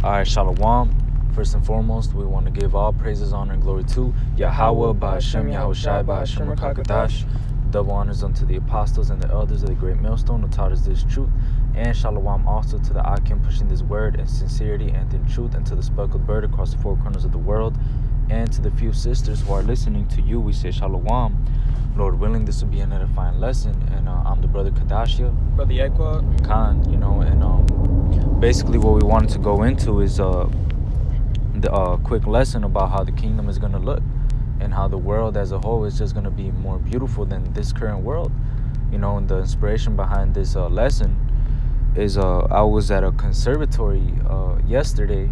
Alright, Shalom. First and foremost, we want to give all praises, honor, and glory to Yahweh, Ba'Hashem, Yahushai, Ba'Hashem, Rakakadash. Double honors unto the apostles and the elders of the great millstone who taught us this truth. And Shalom also to the Akim pushing this word in sincerity and in truth, and to the speckled bird across the four corners of the world. And to the few sisters who are listening to you, we say Shalom. Lord willing, this will be an edifying lesson. And I'm the brother Kadashia. Brother Yaquad. Khan, and basically what we wanted to go into is the quick lesson about how the kingdom is going to look and how the world as a whole is just going to be more beautiful than this current world. And the inspiration behind this lesson is I was at a conservatory yesterday,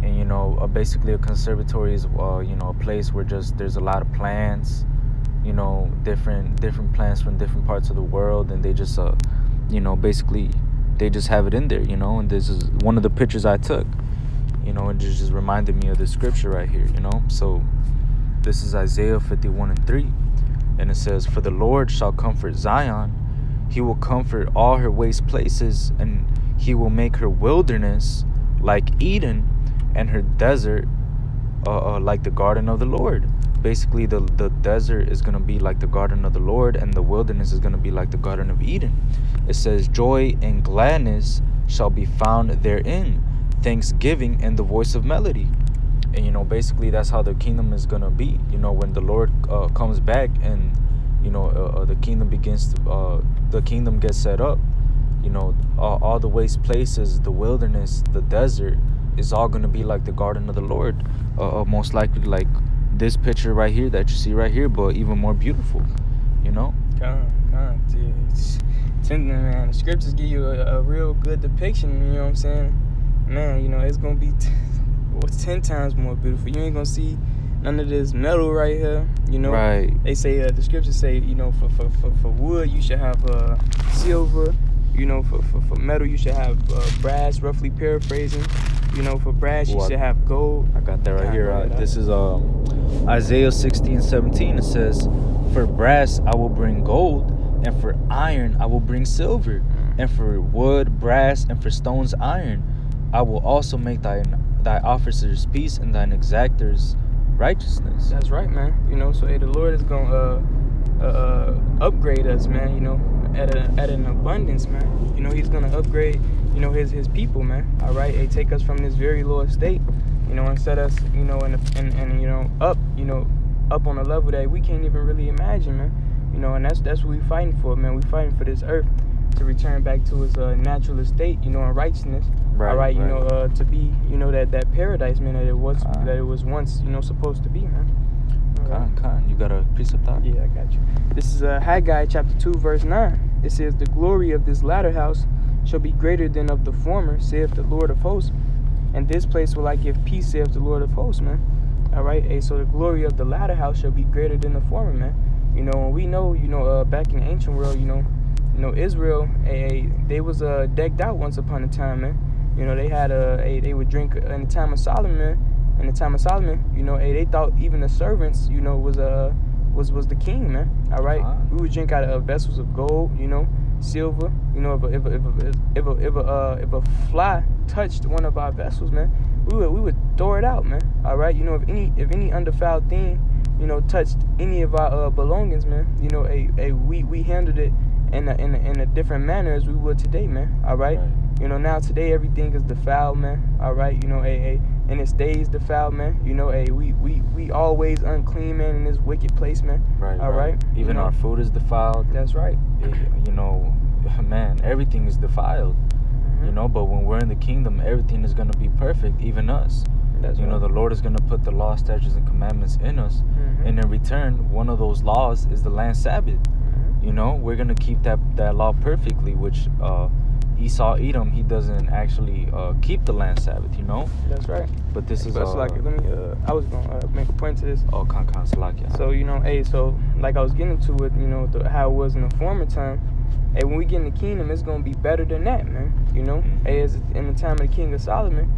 and basically a conservatory is a place where just there's a lot of plants, different plants from different parts of the world, and they just basically they just have it in there, and this is one of the pictures I took, and it just reminded me of the scripture right here, so this is Isaiah 51:3, and it says, "For the Lord shall comfort Zion, he will comfort all her waste places, and he will make her wilderness like Eden, and her desert like the garden of the Lord." Basically, the desert is going to be like the garden of the Lord, and the wilderness is going to be like the garden of Eden. It says, "Joy and gladness shall be found therein, thanksgiving and the voice of melody." And basically that's how the kingdom is going to be. When the Lord comes back and the kingdom the kingdom gets set up, all the waste places, the wilderness, the desert is all going to be like the garden of the Lord, most likely like this picture right here that you see right here, but even more beautiful. Man, the scriptures give you a real good depiction. You know what I'm saying, man? It's gonna be 10 times more beautiful. You ain't gonna see none of this metal right here. Right. They say the scriptures say for wood you should have silver. For metal you should have brass. Roughly paraphrasing. For brass you should have gold. I got that right here. This is Isaiah 16:17. It says, "For brass I will bring gold, and for iron I will bring silver, and for wood brass, and for stones iron. I will also make thy officers peace, and thine exactors righteousness." That's right, man. So the Lord is gonna upgrade us, man. At an abundance, man. He's gonna upgrade, his people, man. All right, take us from this very low estate, and set us, up on a level that we can't even really imagine, man. And that's what we fighting for, man. We fighting for this earth to return back to its natural estate, in righteousness. Right, all right, right. To be, that paradise, man, that it was once, supposed to be, man. Khan, you got a precept thought? Yeah, I got you. This is Haggai chapter 2, verse 9. It says, "The glory of this latter house shall be greater than of the former, saith the Lord of hosts. And this place will I give peace, saith the Lord of hosts," man. All right, so the glory of the latter house shall be greater than the former, man. And we know, back in the ancient world, Israel, they was decked out once upon a time, man. They had they would drink in the time of Solomon. In the time of Solomon, they thought even the servants, was the king, man. All right, we would drink out of vessels of gold, silver. If a fly touched one of our vessels, man, we would throw it out, man. All right, if any undefiled thing, touched any of our belongings, man, we handled it in a different manner as we would today, man. All right. Now today everything is defiled, man. All right, and it stays defiled, man. We always unclean, man, in this wicked place, man. Right. All right. Even our food is defiled. That's right. Man, everything is defiled. Mm-hmm. But when we're in the kingdom, everything is gonna be perfect, even us. That's right. The Lord is gonna put the law, statutes, and commandments in us, and in return, one of those laws is the land Sabbath. We're gonna keep that law perfectly, which Esau Edom, he doesn't actually keep the land Sabbath, That's right. But this is let me I was gonna make a point to this. Oh, Salakia. So so like I was getting to it, how it was in the former time. When we get in the kingdom, it's gonna be better than that, man. As in the time of the King of Solomon,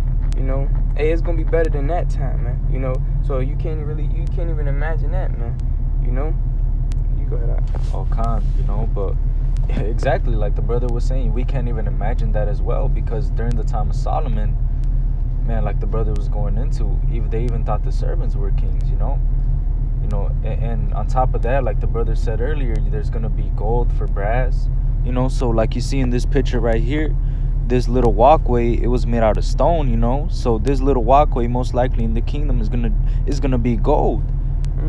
it's gonna be better than that time, man. So you can't even imagine that, man. You go ahead. Oh, but exactly like the brother was saying, we can't even imagine that as well, because during the time of Solomon, man, like the brother was going into, even they even thought the servants were kings, you know. And on top of that, like the brother said earlier, there's gonna be gold for brass, you know. So like you see in this picture right here, this little walkway, it was made out of stone, you know. So this little walkway, most likely in the kingdom, is gonna be gold.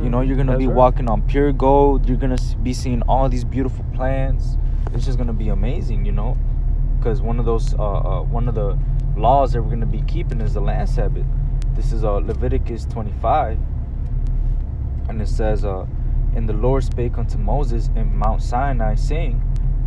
You know, you're gonna be walking on pure gold. You're gonna be seeing all these beautiful plants. It's just gonna be amazing, you know. Because one of the laws that we're gonna be keeping is the land Sabbath. This is Leviticus 25. And it says, and the Lord spake unto Moses in Mount Sinai, saying,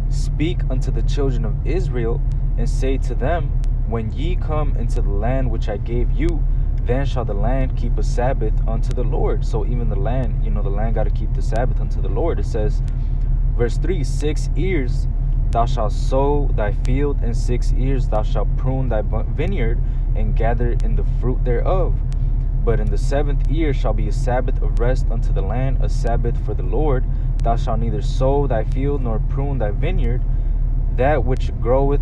Speak unto the children of Israel, and say to them, When ye come into the land which I gave you, then shall the land keep a Sabbath unto the Lord. So even the land, you know, the land got to keep the Sabbath unto the Lord. It says, verse 3, 6 years thou shalt sow thy field, and 6 years thou shalt prune thy vineyard, and gather in the fruit thereof. But in the 7th year shall be a Sabbath of rest unto the land, a Sabbath for the Lord. Thou shalt neither sow thy field nor prune thy vineyard. That which groweth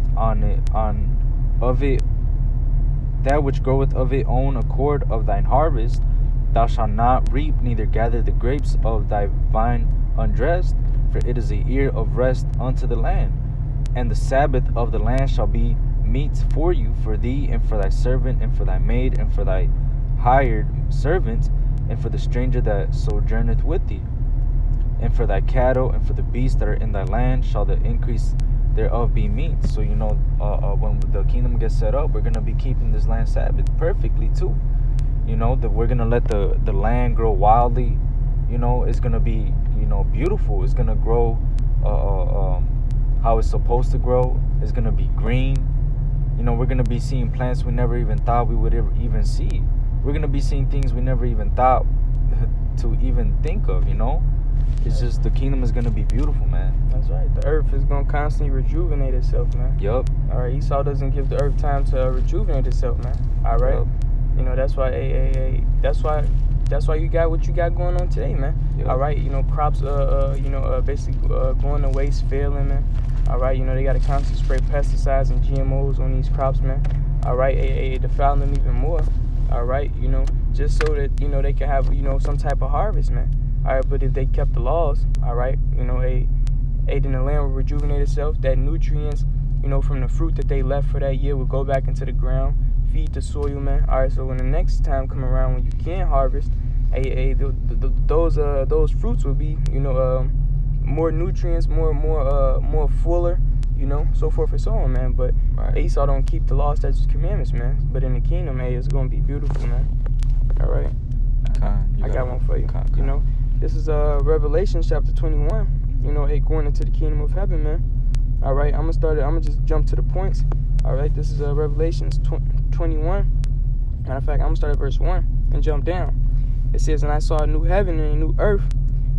that which groweth of it own accord of thine harvest, thou shalt not reap, neither gather the grapes of thy vine undressed, for it is a year of rest unto the land. And the Sabbath of the land shall be meats for you, for thee, and for thy servant, and for thy maid, and for thy hired servant, and for the stranger that sojourneth with thee, and for thy cattle, and for the beasts that are in thy land shall the increase thereof be meat. So you know, when the kingdom gets set up, we're gonna be keeping this land Sabbath perfectly too. You know, that we're gonna let the land grow wildly. You know, it's gonna be, you know, beautiful. It's gonna grow how it's supposed to grow. It's gonna be green. You know, we're gonna be seeing plants we never even thought we would ever even see. We're gonna be seeing things we never even thought to even think of, you know. It's just, the kingdom is gonna be beautiful, man. That's right. The earth is gonna constantly rejuvenate itself, man. Yup. All right. Esau doesn't give the earth time to rejuvenate itself, man. All right. Yep. You know, that's why. That's why you got what you got going on today, man. Yep. All right. You know, crops, basically going to waste, failing, man. All right. You know, they gotta constantly spray pesticides and GMOs on these crops, man. All right. Defiling them even more. All right. You know, just so that, you know, they can have, you know, some type of harvest, man. All right, but if they kept the laws, all right, you know, then the land would rejuvenate itself. That nutrients, you know, from the fruit that they left for that year would go back into the ground, feed the soil, man. All right, so when the next time come around, when you can harvest, those fruits will be, you know, more nutrients, more fuller, you know, so forth and so on, man. But right. Esau don't keep the law, statutes, commandments, man. But in the kingdom, it's gonna be beautiful, man. All right, I got one for you. You know. This is Revelation chapter 21, you know, going into the kingdom of heaven, man. All right, I'm gonna just jump to the points. All right, this is Revelation 21. Matter of fact, I'm gonna start at verse 1 and jump down. It says, And I saw a new heaven and a new earth.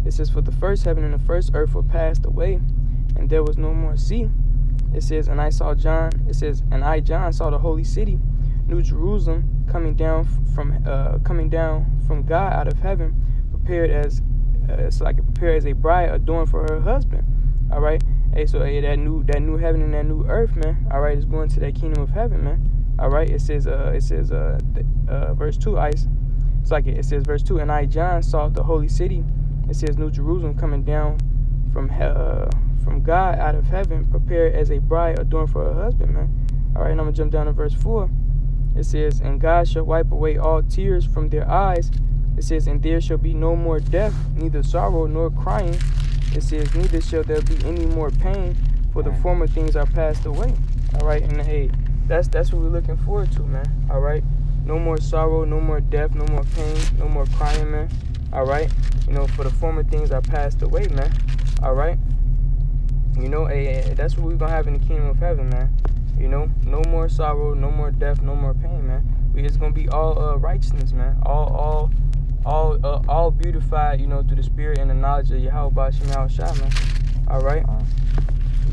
It says, For the first heaven and the first earth were passed away, and there was no more sea. It says, And I, John, saw the holy city, New Jerusalem, coming down from God out of heaven, prepared as a bride adorned for her husband. All right. Hey, so that new heaven and that new earth, man. All right, is going to that kingdom of heaven, man. All right. It says verse 2. It says verse 2. And I, John, saw the holy city. It says New Jerusalem coming down from God out of heaven, prepared as a bride adorned for her husband, man. All right. And I'm gonna jump down to verse 4. It says, And God shall wipe away all tears from their eyes. It says, And there shall be no more death, neither sorrow nor crying. It says, Neither shall there be any more pain, for the former things are passed away. All right, and hey, that's what we're looking forward to, man. All right, no more sorrow, no more death, no more pain, no more crying, man. All right, you know, for the former things are passed away, man. All right, you know, that's what we're gonna have in the kingdom of heaven, man. You know, no more sorrow, no more death, no more pain, man. It's gonna be all righteousness, man. All beautified, you know, through the spirit and the knowledge of Yahweh Shem Yahushua, man. All right.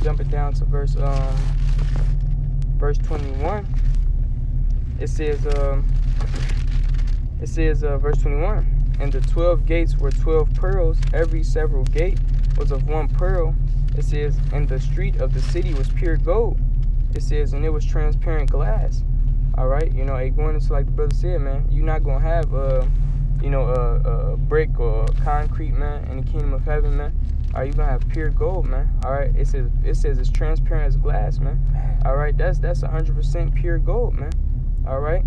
Jumping down to verse 21. It says verse 21. And the 12 gates were 12 pearls. Every several gate was of one pearl. It says, and the street of the city was pure gold. It says, and it was transparent glass. All right, going into like the brother said, man, you're not gonna have a brick or concrete, man, in the kingdom of heaven, man. All right, you're gonna have pure gold, man. All right, it says it's transparent as glass, man. All right, that's 100% pure gold, man. All right,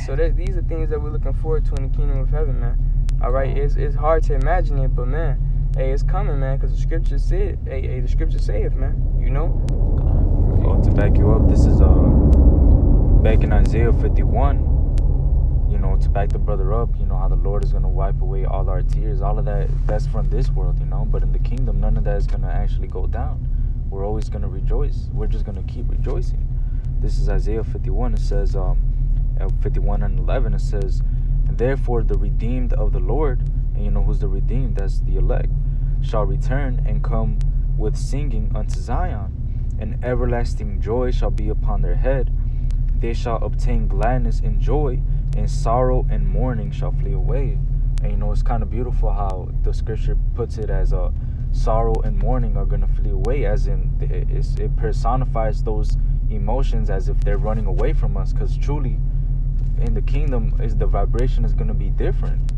so these are things that we're looking forward to in the kingdom of heaven, man. All right, it's hard to imagine it, but man, it's coming, man, because the scripture said, the scripture saith, man. Well, to back you up, this is back in Isaiah 51. To back the brother up, how the Lord is gonna wipe away all our tears, all of that's from this world, But in the kingdom, none of that is gonna actually go down. We're always gonna rejoice. We're just gonna keep rejoicing. This is Isaiah 51. It says, 51 and 11. It says, and therefore the redeemed of the Lord, and you know who's the redeemed? That's the elect, shall return and come with singing unto Zion, and everlasting joy shall be upon their head. They shall obtain gladness and joy, and sorrow and mourning shall flee away. And it's kind of beautiful how the scripture puts it as sorrow and mourning are going to flee away, as in it personifies those emotions as if they're running away from us, because truly in the kingdom the vibration is going to be different.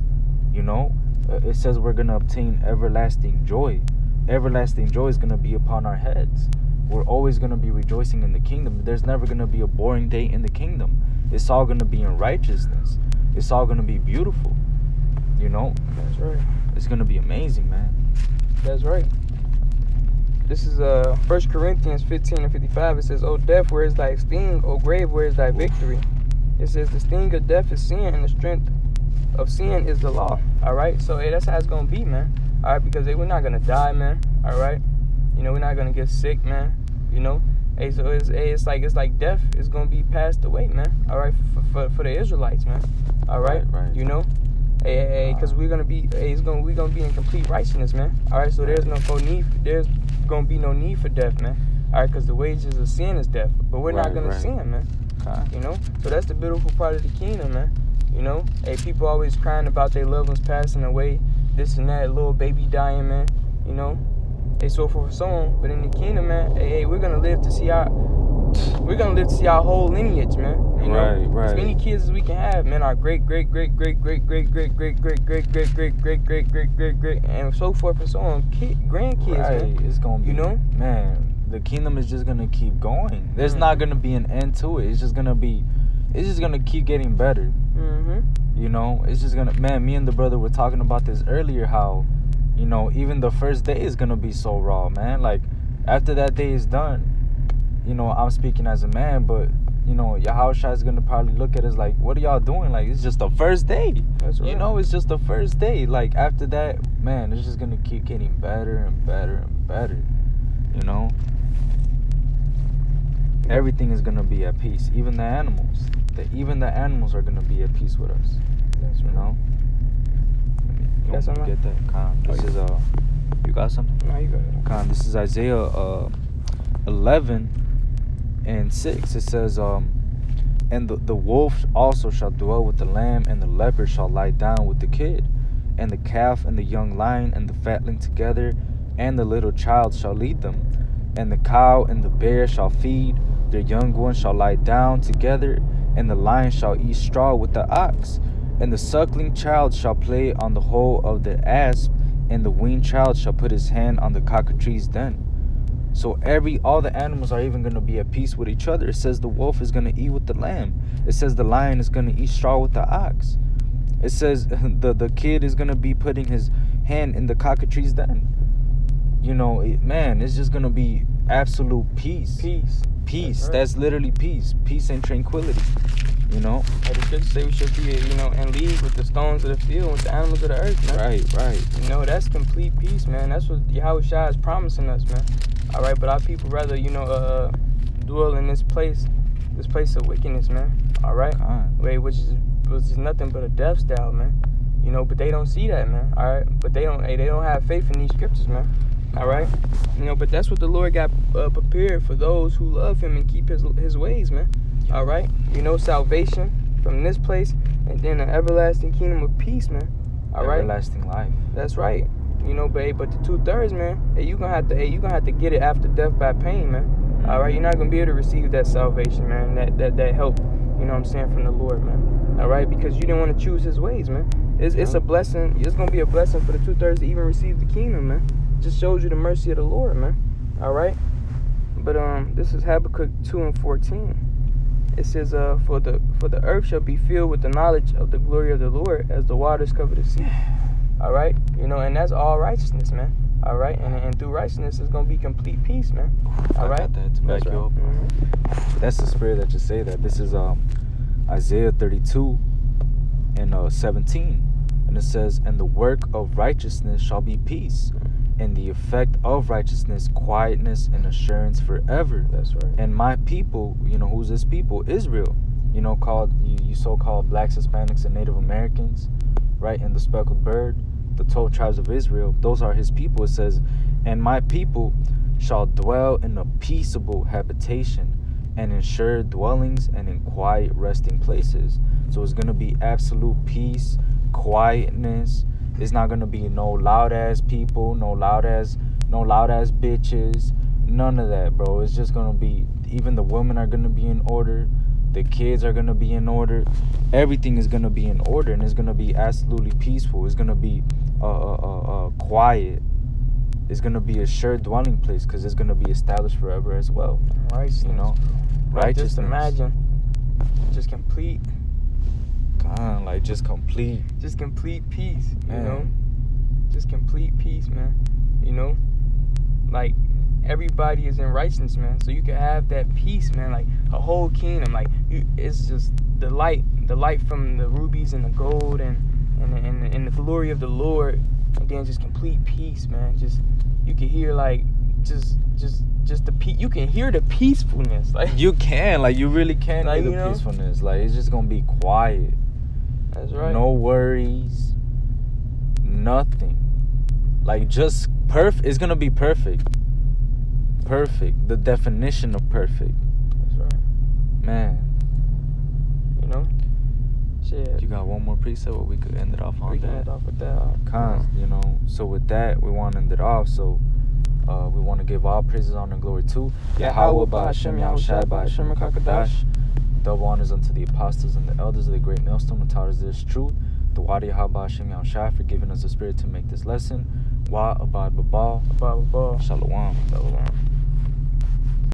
It says we're going to obtain everlasting joy. Everlasting joy is going to be upon our heads. We're always going to be rejoicing in the kingdom. There's never going to be a boring day in the kingdom. It's all going to be in righteousness. It's all going to be beautiful. That's right. It's going to be amazing, man. That's right. This is 1 Corinthians 15 and 55. It says, O death, where is thy sting? O grave, where is thy victory? It says, the sting of death is sin, and the strength of sin is the law. All right? So, that's how it's going to be, man. All right? Because we're not going to die, man. All right? We're not going to get sick, man. Hey, so it's like death is going to be passed away, man. All right? For the Israelites, man. All right? Right. Hey, because we're going to be, we're going to be in complete righteousness, man. All right? So there's going to be no need for death, man. All right? Because the wages of sin is death. But we're not going to sin, man. So that's the beautiful part of the kingdom, man. Hey, people always crying about their loved ones passing away, this and that, little baby dying, man. Hey, so for so on, but in the kingdom, man, hey, we're gonna live to see our whole lineage, man. Right. As many kids as we can have, man. Our great, and so forth and so on, grandkids, right. Man. It's gonna be, man. The kingdom is just gonna keep going. There's not gonna be an end to it. It's just gonna keep getting better. It's just gonna, man. Me and the brother were talking about this earlier. How, even the first day is gonna be so raw, man. Like after that day is done, I'm speaking as a man, but Yahushua is gonna probably look at us like, what are y'all doing? Like, it's just the first day. That's right. It's just the first day. Like after that, man, it's just gonna keep getting better and better and better. Everything is gonna be at peace. Even the animals. Even the animals are gonna be at peace with us. That's right. You got something? Get that? Con. This is you got something? No, you got it. Con. This is Isaiah 11 and 6. It says, and the wolf also shall dwell with the lamb, and the leopard shall lie down with the kid, and the calf and the young lion and the fatling together, and the little child shall lead them, and the cow and the bear shall feed, their young ones shall lie down together, and the lion shall eat straw with the ox, and the suckling child shall play on the hole of the asp, and the weaned child shall put his hand on the cockatrice's den. So all the animals are even going to be at peace with each other. It says the wolf is going to eat with the lamb. It says the lion is going to eat straw with the ox. It says the kid is going to be putting his hand in the cockatrice's den. Man, it's just going to be absolute peace. Peace. That's literally peace. Peace and tranquility. Like the scripture say we should be, in league with the stones of the field, with the animals of the earth, man. Right. That's complete peace, man. That's what Yahushua is promising us, man. All right, but our people rather, dwell in this place of wickedness, man. All right, which is nothing but a death style, man. But they don't see that, man. All right, but they don't have faith in these scriptures, man. All right, but that's what the Lord got prepared for those who love Him and keep His ways, man. All right, salvation from this place, and then an everlasting kingdom of peace, man. All right, everlasting life. That's right. But the 2/3, man, you gonna have to get it after death by pain, man. All right, you're not gonna be able to receive that salvation, man. That help, you know what I'm saying, from the Lord, man. All right, because you didn't want to choose His ways, man. It's a blessing. It's gonna be a blessing for the 2/3 to even receive the kingdom, man. Just shows you the mercy of the Lord, man. All right. But this is Habakkuk 2:14. It says, for the earth shall be filled with the knowledge of the glory of the Lord, as the waters cover the sea. All right, you know, and that's all righteousness, man. All right, and through righteousness is gonna be complete peace, man. All right, I got that to back you up. Mm-hmm. That's the spirit that you say that. This is Isaiah 32 and 17, and it says, "And the work of righteousness shall be peace, and the effect of righteousness, quietness and assurance forever." That's right. And my people, you know, who's this people? Israel. You know, called you so-called blacks, Hispanics, and Native Americans, right? And the speckled bird, the 12 tribes of Israel. Those are His people. It says, "And my people shall dwell in a peaceable habitation, and in sure dwellings, and in quiet resting places." So it's gonna be absolute peace, quietness. It's not gonna be no loud ass people, no loud ass bitches, none of that, bro. It's just gonna be, even the women are gonna be in order, the kids are gonna be in order, everything is gonna be in order, and it's gonna be absolutely peaceful. It's gonna be quiet. It's gonna be a sure dwelling place, because it's gonna be established forever as well. Righteousness, you know, bro. righteousness. Just imagine, just complete peace, you know, just complete peace, man. You know, like everybody is in righteousness, man. So you can have that peace, man. Like a whole kingdom, like it's just the light from the rubies and the gold and the glory of the Lord, and then just complete peace, man. Just you can hear like just the peace. You can hear the peacefulness, like you really can like, hear the peacefulness. Like it's just gonna be quiet. That's right. No worries, nothing. Like just perfect. It's gonna be perfect. Perfect. The definition of perfect. That's right, man. You know. Shit. You got one more precept, or we could end it off on We that. can end off with that. You know. So with that, we want to end it off. So we want to give all praises, honor, and glory to Yahweh, Ba'Hashem, Yahushai, Ba'Hashem, Kakadash. Double honors unto the apostles and the elders of the great millstone who taught us this truth. The Wadi Yahweh, Ba'Hashem, Yahushai, for giving us the spirit to make this lesson. Wa abad babal. Abad babal. Shalom. Shalom.